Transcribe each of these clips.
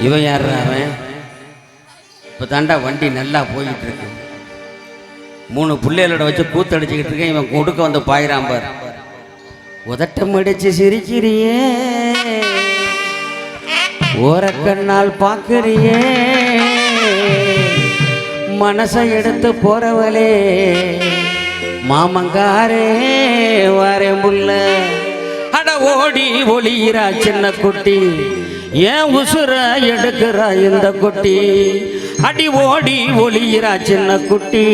இவன் யார் அவன்? இப்போ தாண்டா வண்டி நல்லா போயிட்டு இருக்கு. 3 பிள்ளைகளோட வச்சு கூத்தடிச்சுக்கிட்டு இருக்கேன். இவன் கொடுக்க வந்து பாயிராம் பார். உதட்டம் அடிச்சு சிரிக்கிறியே, ஓரக்கண்ணால் பார்க்கிறியே, மனசை எடுத்து போறவளே மாமங்காரே வாரேன் புள்ள. அட ஓடி ஒளியிறா சின்ன குட்டி, ஏன் உசுர எடுக்கிறா இந்த குட்டி. அடி ஓடி ஒளியிறா சின்ன குட்டி,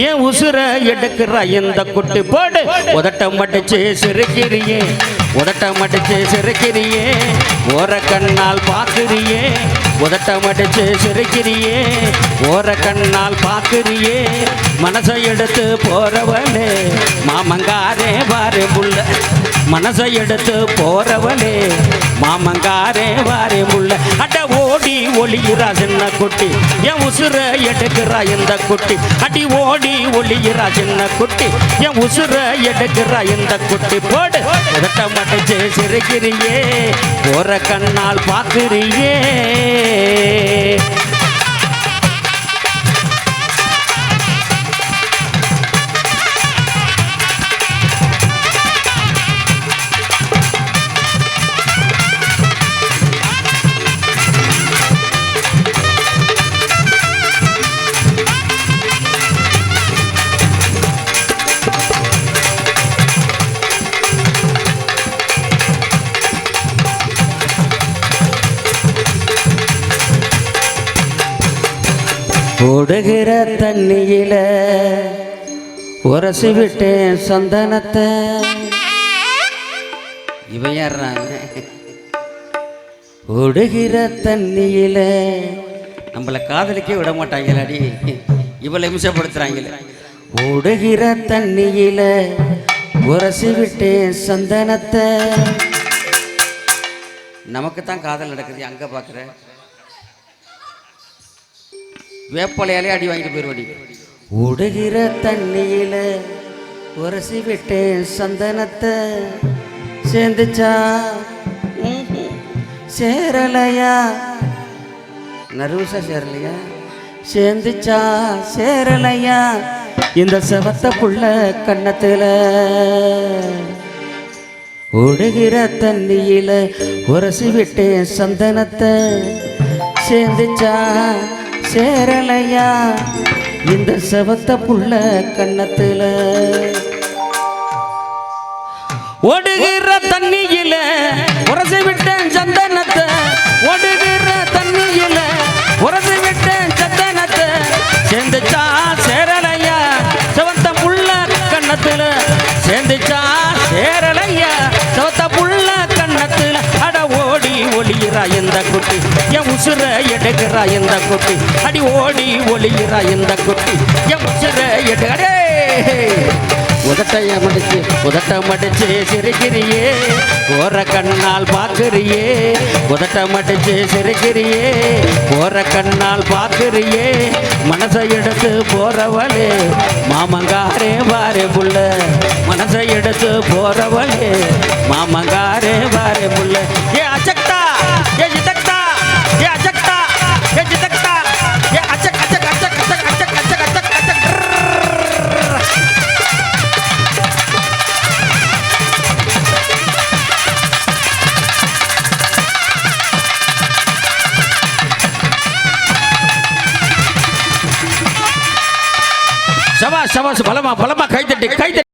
ஏன் உசுர எடுக்கிறா இந்த குட்டி. போடு உதட்டம் மடிச்சு சிரிக்கிறியே, உதட்டம் மடிச்சு சிரிக்கிறியே, ஓர கண்ணால் பார்க்கிறியே, உதட்டம் அடிச்சு சிரிக்கிறியே, ஓர கண்ணால் பார்க்கிறியே, மனசை எடுத்து போறவளே மாமங்காரே வாரே புள்ள. மனசை எடுத்து போறவளே மாமங்காரே வாரே புள்ள. அட ஓடி ஒளியிறா சின்ன குட்டி, என் உசுர எடுக்கிறா இந்த குட்டி. அடி ஓடி ஒளியிறா சின்ன குட்டி, என் உசுர எடுக்கிறா இந்த குட்டி. போடு உதட்டம் அடிச்சு சிரிக்கிறியே, ஓர கண்ணால் பார்க்கிறியே. ஓடுகிற தண்ணியில உரசி விட்டேன் சந்தனத்தை. இவன் யார்றாங்க? ஓடுகிற தண்ணியில நம்மளை காதலிக்க விட மாட்டாங்களாடி, இவளை இம்சப்படுத்துறாங்களே. ஓடுகிற தண்ணியில உரசி விட்டேன் சந்தனத்தை. நமக்கு தான் காதல் நடக்குது, அங்க பாக்குற வேப்பலையாலே அடி வாங்கிட்டு போயிடுவாடி. ஓடுகிற தண்ணியில உரசி விட்டேன் சந்தனத்தை. சேர்ந்துச்சா சேரலையா, நர்வஸா சேரலையா, சேர்ந்துச்சா சேரலையா இந்த செவத்த புள்ள கண்ணத்துல. ஓடுகிற தண்ணியில உரசி விட்டேன் சந்தனத்தை. சேர்ந்துச்சா சேரலையா இந்த செவத்த புள்ள கண்ணத்துல. ஓடுகிற தண்ணியில உரசி விட்டேன் சந்தனத்தை. ஓடுகிற தண்ணியில உரசி விட்டேன் சந்தனத்தை. சேர்ந்துச்சா சேரலையா செவத்த புள்ள கண்ணத்துல. சேர்ந்துச்சா சேரலையா செவத்த புள்ள கண்ணத்துல. அட ஓடி ஒளியிறா இந்த குட்டி, என் உசுர எடுக்கிறா இந்த குட்டி. அடி ஓடி ஒளியிறா இந்த குட்டி, என் உசுர எடுக்கிறே. உதட்டைய மடிச்சு உதட்டம் மடிச்சு சிரிக்கிறியே, ஓர கண்ணால் பார்க்கிறியே, உதட்டம் மடிச்சு சிரிக்கிறியே, ஓர கண்ணால் பார்க்கிறியே, மனசை எடுத்து போறவளே மாமங்காரே வாரே புள்ள. மனசை எடுத்து போறவளே மாமங்காரே வாரே புள்ள. ஏ அச்சக்தா, ஏ ஜிதக்தா, ஏ அச்சக்தா, ஏ ஜிதக்தா, ஏ அச்சக் அச்சக் அச்சக் அச்சக் அச்சக் அச்சக் அச்சக் அச்சக். சபாஷ் சபாஷ், பலமா பலமா கைத்தட்டி கைத்தட்டி.